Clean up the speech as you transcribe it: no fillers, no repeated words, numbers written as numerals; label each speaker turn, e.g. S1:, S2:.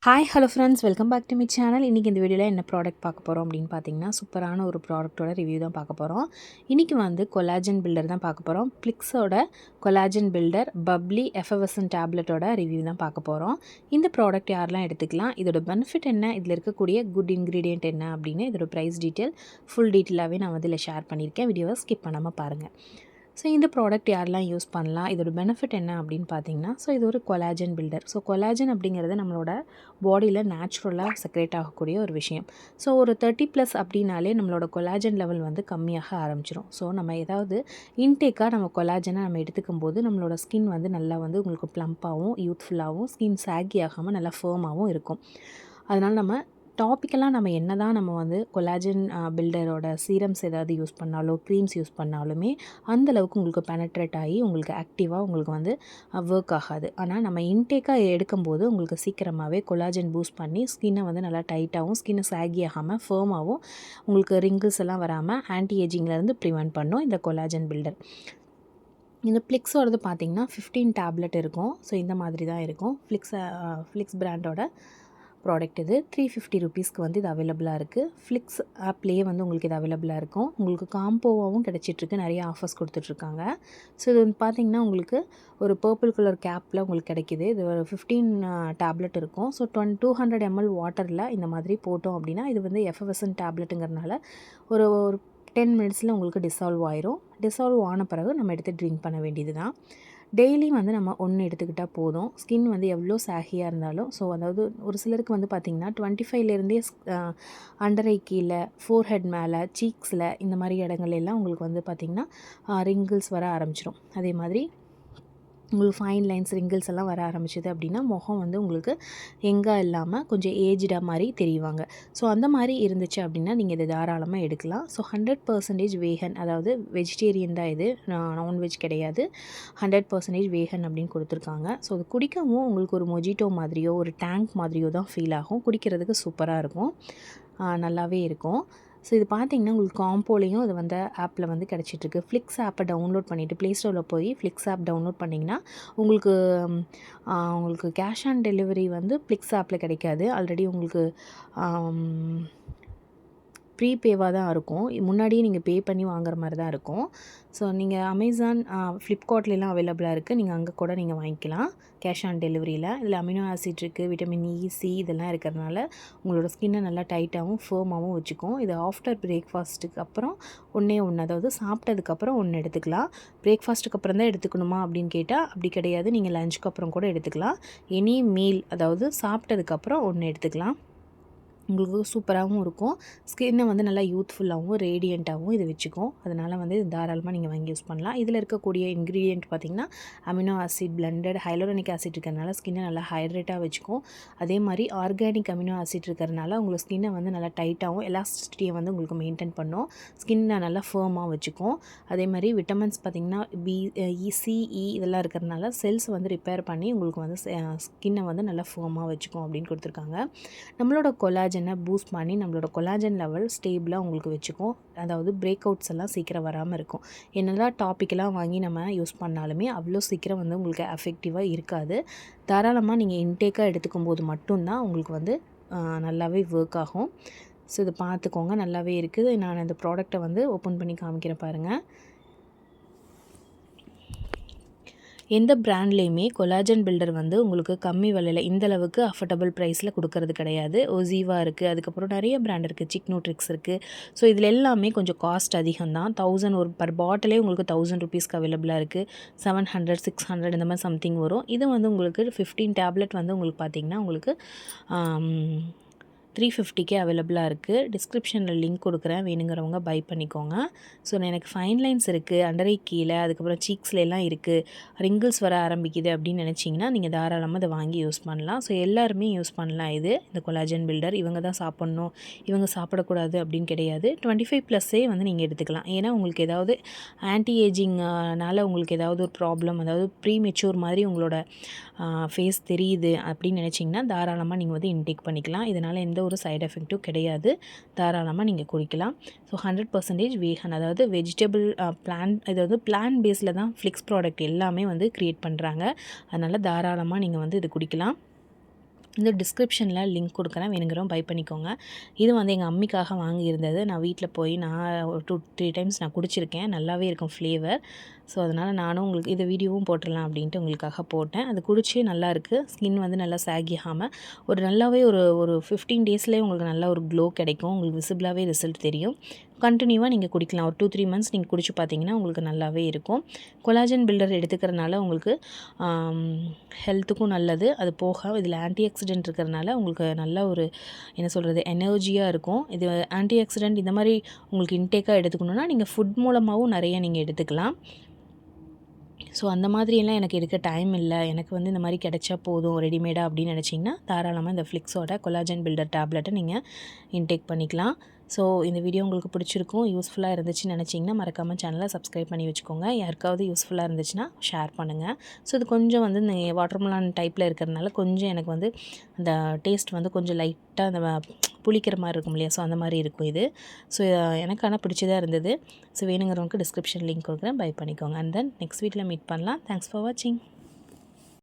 S1: Hi hello friends, welcome back to my channel. இன்றைக்கி இந்த வீடியோவில் என்ன ப்ராடக்ட் பார்க்க போகிறோம் அப்படின்னு பார்த்தீங்கன்னா, சூப்பரான ஒரு ப்ராடக்ட்டோட ரிவ்யூ தான் பார்க்க போகிறோம். இன்றைக்கி வந்து கொலாஜன் பில்டர் தான் பார்க்க போகிறோம். பிளிக்ஸோட கொலாஜன் பில்டர் பப்ளி எஃபவசன் டேப்லெட்டோட ரிவ்யூ தான் பார்க்க போகிறோம். இந்த ப்ராடக்ட் யாரெல்லாம் எடுத்துக்கலாம், இதோட பெனிஃபிட் என்ன, இதில் இருக்கக்கூடிய குட் இன்க்ரீடியன்ட் என்ன அப்படின்னு இதோட ப்ரைஸ் டீட்டெயில் ஃபுல் டீட்டெயிலாகவே நான் வந்து இதில் ஷேர் பண்ணியிருக்கேன். வீடியோவை ஸ்கிப் பண்ணாமல் பாருங்கள். ஸோ இந்த ப்ராடக்ட் யாரெல்லாம் யூஸ் பண்ணலாம், இதோட பெனிஃபிட் என்ன அப்படின்னு பார்த்தீங்கன்னா, ஸோ இது ஒரு கொலாஜன் பில்டர். ஸோ கொலாஜன் அப்படிங்கிறது நம்மளோட பாடியில் நேச்சுரலாக செக்ரேட் ஆகக்கூடிய ஒரு விஷயம். ஸோ ஒரு 30+ அப்படின்னாலே நம்மளோட கொலாஜன் லெவல் வந்து கம்மியாக ஆரம்பிச்சிடும். ஸோ நம்ம ஏதாவது இன்டேக்காக நம்ம கொலாஜனை நம்ம எடுத்துக்கும் போது நம்மளோட ஸ்கின் வந்து நல்லா வந்து உங்களுக்கு ப்ளம்ப்பாகவும் யூத்ஃபுல்லாகவும் ஸ்கின் சாகி ஆகாமல் நல்லா ஃபேர்மாகவும் இருக்கும். அதனால் நம்ம டாப்பிக்கலாக நம்ம என்ன தான் நம்ம வந்து கொலாஜன் பில்டரோட சீரம்ஸ் ஏதாவது யூஸ் பண்ணாலோ க்ரீம்ஸ் யூஸ் பண்ணாலுமே அந்தளவுக்கு உங்களுக்கு பெனட்ரேட் ஆகி உங்களுக்கு ஆக்டிவாக உங்களுக்கு வந்து ஒர்க் ஆகாது. ஆனால் நம்ம இன்டேக்காக எடுக்கும்போது உங்களுக்கு சீக்கிரமாகவே கொலாஜன் பூஸ்ட் பண்ணி ஸ்கின்னை வந்து நல்லா டைட்டாகவும் ஸ்கின்னை சாகி ஆகாமல் ஃபேர்மாகவும் உங்களுக்கு ரிங்கிள்ஸ் எல்லாம் வராமல் ஆன்டி ஏஜிங்லேருந்து ப்ரிவென்ட் பண்ணும் இந்த கொலாஜன் பில்டர். இந்த பிளிக்ஸோடது பார்த்திங்கன்னா 15 டேப்லெட் இருக்கும். ஸோ இந்த மாதிரி தான் இருக்கும். ஃப்ளிக்ஸ் பிராண்டோட ப்ராடக்ட் இது. 350 ருபீஸ்க்கு வந்து இது அவைலபிளாக இருக்குது. ஃப்ளிக்ஸ் ஆப்லேயே வந்து உங்களுக்கு இது அவைலபிளாக இருக்கும். உங்களுக்கு காம்போவாகவும் கிடச்சிட்ருக்கு, நிறைய ஆஃபர்ஸ் கொடுத்துட்ருக்காங்க. ஸோ இது வந்து பார்த்திங்கன்னா உங்களுக்கு ஒரு பர்பிள் கலர் கேப்பில் உங்களுக்கு கிடைக்கிது. இது ஒரு 15 டேப்லெட் இருக்கும். ஸோ 200 ml வாட்டரில் இந்த மாதிரி போட்டோம் அப்படின்னா இது வந்து எஃபவசன் டேப்லெட்டுங்கிறதுனால ஒரு 10 மினிட்ஸில் உங்களுக்கு டிசால்வ் ஆயிரும். டிசால்வ் ஆன பிறகு நம்ம எடுத்து ட்ரிங்க் பண்ண வேண்டியது தான். டெய்லி வந்து நம்ம ஒன்று எடுத்துக்கிட்டால் போதும். ஸ்கின் வந்து எவ்வளோ சாகியாக இருந்தாலும், ஸோ அதாவது ஒரு சிலருக்கு வந்து பார்த்திங்கன்னா 25லேருந்தே அண்டர் ஐ கீழே, ஃபோர்ஹெட் மேலே, சீக்ஸில் இந்த மாதிரி இடங்கள்லாம் உங்களுக்கு வந்து பார்த்திங்கன்னா ரிங்கிள்ஸ் வர ஆரம்பிச்சிடும். அதே மாதிரி உங்களுக்கு ஃபைன் லைன்ஸ் ரிங்கிள்ஸ் எல்லாம் வர ஆரம்பிச்சிது அப்படின்னா முகம் வந்து உங்களுக்கு எங்கே இல்லாமல் கொஞ்சம் ஏஜ்டாக மாதிரி தெரியுவாங்க. ஸோ அந்த மாதிரி இருந்துச்சு அப்படின்னா நீங்கள் இதை தாராளமாக எடுக்கலாம். ஸோ 100% வேகன், அதாவது வெஜிடேரியன் தான் இது, நான்வெஜ் கிடையாது. 100% வேகன் அப்படின்னு கொடுத்துருக்காங்க. ஸோ அது குடிக்கவும் உங்களுக்கு ஒரு மொஜிட்டோ மாதிரியோ ஒரு டேங்க் மாதிரியோ தான் ஃபீல் ஆகும். குடிக்கிறதுக்கு சூப்பராக இருக்கும், நல்லாவே இருக்கும். ஸோ இது பார்த்திங்கன்னா உங்களுக்கு காம்போலையும் இது வந்து ஆப்பில் வந்து கிடச்சிட்ருக்கு. ஃப்ளிக்ஸ் ஆப்பை டவுன்லோட் பண்ணிவிட்டு ப்ளே ஸ்டோரில் போய் ஃப்ளிக்ஸ் ஆப் டவுன்லோட் பண்ணிங்கன்னா உங்களுக்கு கேஷ் ஆன் டெலிவரி வந்து ஃப்ளிக்ஸ் ஆப்பில் கிடைக்காது. ஆல்ரெடி உங்களுக்கு ப்ரீபேவாக தான் இருக்கும். முன்னாடியே நீங்கள் பே பண்ணி வாங்குற மாதிரி தான் இருக்கும். ஸோ நீங்கள் அமேசான், ஃப்ளிப்கார்ட்லாம் அவைலபிளாக இருக்குது. நீங்கள் அங்கே கூட நீங்கள் வாங்கிக்கலாம் கேஷ் ஆன் டெலிவரியில். இதில் அமினோ ஆசிட் இருக்குது, விட்டமின் இ, சி இதெல்லாம் இருக்கிறதுனால உங்களோட ஸ்கின்னை நல்லா டைட்டாகவும் ஃபேர்மாகவும் வச்சுக்கும். இது ஆஃப்டர் பிரேக்ஃபாஸ்ட்டுக்கு அப்புறம் ஒன்றே ஒன்று, அதாவது சாப்பிட்டதுக்கப்புறம் ஒன்று எடுத்துக்கலாம். பிரேக்ஃபாஸ்ட்டுக்கு அப்புறம் தான் எடுத்துக்கணுமா அப்படின்னு கேட்டால் அப்படி கிடையாது. நீங்கள் லஞ்சுக்கு அப்புறம் கூட எடுத்துக்கலாம். எனி மீல், அதாவது சாப்பிட்டதுக்கப்புறம் ஒன்று எடுத்துக்கலாம். உங்களுக்கு சூப்பராகவும் இருக்கும். ஸ்கின்னை வந்து நல்லா யூத்ஃபுல்லாகவும் ரேடியண்ட்டாகவும் இது வச்சுக்கும். அதனால் வந்து இது தாராளமாக நீங்கள் வாங்கி யூஸ் பண்ணலாம். இதில் இருக்கக்கூடிய இன்க்ரீடியன்ட் பார்த்திங்கன்னா amino acid blunted hyaluronic acid இருக்கிறதுனால ஸ்கின்னை நல்லா ஹைட்ரேட்டாக வச்சுக்கும். அதே மாதிரி ஆர்கானிக் அமினோ ஆசிட் இருக்கிறதுனால உங்களுக்கு ஸ்கின்னை வந்து நல்லா டைட்டாகவும் எலாஸ்டிசிட்டியை வந்து உங்களுக்கு மெயின்டைன் பண்ணும். ஸ்கின்னை நல்லா ஃபேர்மாக வச்சுக்கும். அதே மாதிரி விட்டமின்ஸ் பார்த்திங்கன்னா சிஇ இதெல்லாம் இருக்கிறதுனால செல்ஸ் வந்து ரிப்பேர் பண்ணி உங்களுக்கு வந்து ஸ்கின்னை வந்து நல்லா ஃபேர்மாக வச்சுக்கும் அப்படின்னு கொடுத்துருக்காங்க. நம்மளோட கொலாஜனை பூஸ்ட் பண்ணி நம்மளோட கொலாஜன் லெவல் ஸ்டேபிளாக உங்களுக்கு வச்சுக்கும். அதாவது பிரேக் அவுட்ஸ் எல்லாம் சீக்கிரம் வராமல் இருக்கும். என்னெல்லாம் டாப்பிக்கெல்லாம் வாங்கி நம்ம யூஸ் பண்ணாலுமே அவ்வளோ சீக்கிரம் வந்து உங்களுக்கு எஃபெக்டிவாக இருக்காது. தாராளமாக நீங்கள் இன்டேக்காக எடுத்துக்கும் போது மட்டும்தான் உங்களுக்கு வந்து நல்லாவே ஒர்க் ஆகும். ஸோ இதை பார்த்துக்கோங்க, நல்லாவே இருக்குது. நான் இந்த ப்ராடக்டை வந்து ஓப்பன் பண்ணி காமிக்கிறேன் பாருங்கள். எந்த பிராண்ட்லேயுமே கொலாஜன் பில்டர் வந்து உங்களுக்கு கம்மி விலையில் இந்தளவுக்கு அஃபோர்டபுள் ப்ரைஸில் கொடுக்கறது கிடையாது. ஒசீவா இருக்குது, அதுக்கப்புறம் நிறைய பிராண்ட் இருக்குது, சிக் நியூட்ரிக்ஸ் இருக்குது. ஸோ இதில் எல்லாமே கொஞ்சம் காஸ்ட் அதிகம் தான். 1000 ஒரு பர் பாட்டிலே உங்களுக்கு 1000 ருபீஸ்க்கு அவைலபிளாக இருக்குது. 700 600 இந்த மாதிரி சம்திங் வரும். இது வந்து உங்களுக்கு 15 டேப்லெட் வந்து உங்களுக்கு பார்த்திங்கன்னா உங்களுக்கு 350க்கே அவைலபிளாக இருக்குது. டிஸ்கிரிப்ஷனில் லிங்க் கொடுக்குறேன், வேணுங்கிறவங்க பை பண்ணிக்கோங்க. ஸோ எனக்கு ஃபைன் லைன்ஸ் இருக்குது, அண்டரை கீழே, அதுக்கப்புறம் சீக்ஸ்லாம் இருக்குது, ரிங்கிள்ஸ் வர ஆரம்பிக்குது அப்படின்னு நினச்சிங்கன்னா நீங்கள் தாராளமாக இதை வாங்கி யூஸ் பண்ணலாம். ஸோ எல்லாருமே யூஸ் பண்ணலாம். இந்த கொலாஜன் பில்டர் இவங்க தான் சாப்பிட்ணும், இவங்க சாப்பிடக்கூடாது அப்படின்னு கிடையாது. 25+ஏ வந்து நீங்கள் எடுத்துக்கலாம். ஏன்னா உங்களுக்கு ஏதாவது ஆன்டி ஏஜிங்னால உங்களுக்கு ஏதாவது ஒரு ப்ராப்ளம், அதாவது ப்ரீ மெச்சூர் மாதிரி உங்களோட ஃபேஸ் தெரியுது அப்படின்னு நினச்சிங்கன்னா தாராளமாக நீங்கள் வந்து இன்டேக் பண்ணிக்கலாம். இதனால் எந்த ஒரு சைடு எஃபெக்ட்டும் கிடையாது. தாராளமாக நீங்கள் குடிக்கலாம். ஸோ 100% வேகன், அதாவது வெஜிடபிள் அதாவது பிளான் பேஸில் தான் ஃப்ளிக்ஸ் ப்ராடக்ட் எல்லாமே வந்து க்ரியேட் பண்ணுறாங்க. அதனால் தாராளமாக நீங்கள் வந்து இது குடிக்கலாம். இந்த டிஸ்கிரிப்ஷனில் லிங்க் கொடுக்குறேன், வேணுங்கிறவங்க பை பண்ணிக்கோங்க. இது வந்து எங்கள் அம்மிக்காக வாங்கியிருந்தது. நான் வீட்டில் போய் நான் ஒரு 2-3 டைம்ஸ் நான் குடிச்சிருக்கேன். நல்லாவே இருக்கும் ஃப்ளேவர். ஸோ அதனால் நானும் உங்களுக்கு இது வீடியோவும் போட்டுடலாம் அப்படின்ட்டு உங்களுக்காக போட்டேன். அது குடிச்சு நல்லாயிருக்கு. ஸ்கின் வந்து நல்லா சாகி ஆகாமல் ஒரு நல்லாவே ஒரு ஒரு 15 டேஸ்லேயே உங்களுக்கு நல்ல ஒரு க்ளோ கிடைக்கும். உங்களுக்கு விசிபிளாகவே ரிசல்ட் தெரியும். கண்டினியூவாக நீங்கள் குடிக்கலாம். ஒரு 2-3 மந்த்ஸ் நீங்கள் குடிச்சு பார்த்தீங்கன்னா உங்களுக்கு நல்லாவே இருக்கும். கொலாஜன் பில்டர் எடுத்துக்கிறனால உங்களுக்கு ஹெல்த்துக்கும் நல்லது. அது போக இதில் ஆன்டி ஆக்சிடென்ட் இருக்கிறனால உங்களுக்கு நல்ல ஒரு என்ன சொல்கிறது எனர்ஜியாக இருக்கும். இது ஆன்டி ஆக்சிடென்ட் இந்த மாதிரி உங்களுக்கு இன்டேக்காக எடுத்துக்கணுன்னா நீங்கள் ஃபுட் மூலமாகவும் நிறைய நீங்கள் எடுத்துக்கலாம். ஸோ அந்த மாதிரியெல்லாம் எனக்கு எடுக்க டைம் இல்லை, எனக்கு வந்து இந்த மாதிரி கிடைச்சா போதும் ரெடிமேடாக அப்படின்னு நினச்சிங்கன்னா தாராளமாக இந்த ஃப்ளிக்ஸோட கொலாஜன் பில்டர் டேப்லெட்டை நீங்கள் இன்டேக் பண்ணிக்கலாம். ஸோ இந்த வீடியோ உங்களுக்கு பிடிச்சிருக்கும், யூஸ்ஃபுல்லாக இருந்துச்சுன்னு நினச்சிங்கன்னா மறக்காமல் சேனலை சப்ஸ்கிரைப் பண்ணி வச்சுக்கோங்க. யாருக்காவது யூஸ்ஃபுல்லாக இருந்துச்சுன்னா ஷேர் பண்ணுங்கள். ஸோ இது கொஞ்சம் வந்து இந்த வாட்டர்மெலான் டைப்பில் இருக்கிறதுனால கொஞ்சம் எனக்கு வந்து அந்த டேஸ்ட் வந்து கொஞ்சம் லைட்டாக அந்த புளிக்கிற மாதிரி இருக்கும் இல்லையா, ஸோ அந்த மாதிரி இருக்கும் இது. ஸோ எனக்கு ஆனால் பிடிச்சதாக இருந்தது. ஸோ வேணுங்கிறவங்களுக்கு டிஸ்கிரிப்ஷன் லிங்க் கொடுக்குறேன், பை பண்ணிக்கோங்க. அண்ட் தென் நெக்ஸ்ட் வீட்டில் மீட் பண்ணலாம். தேங்க்ஸ் ஃபார் வாட்சிங்.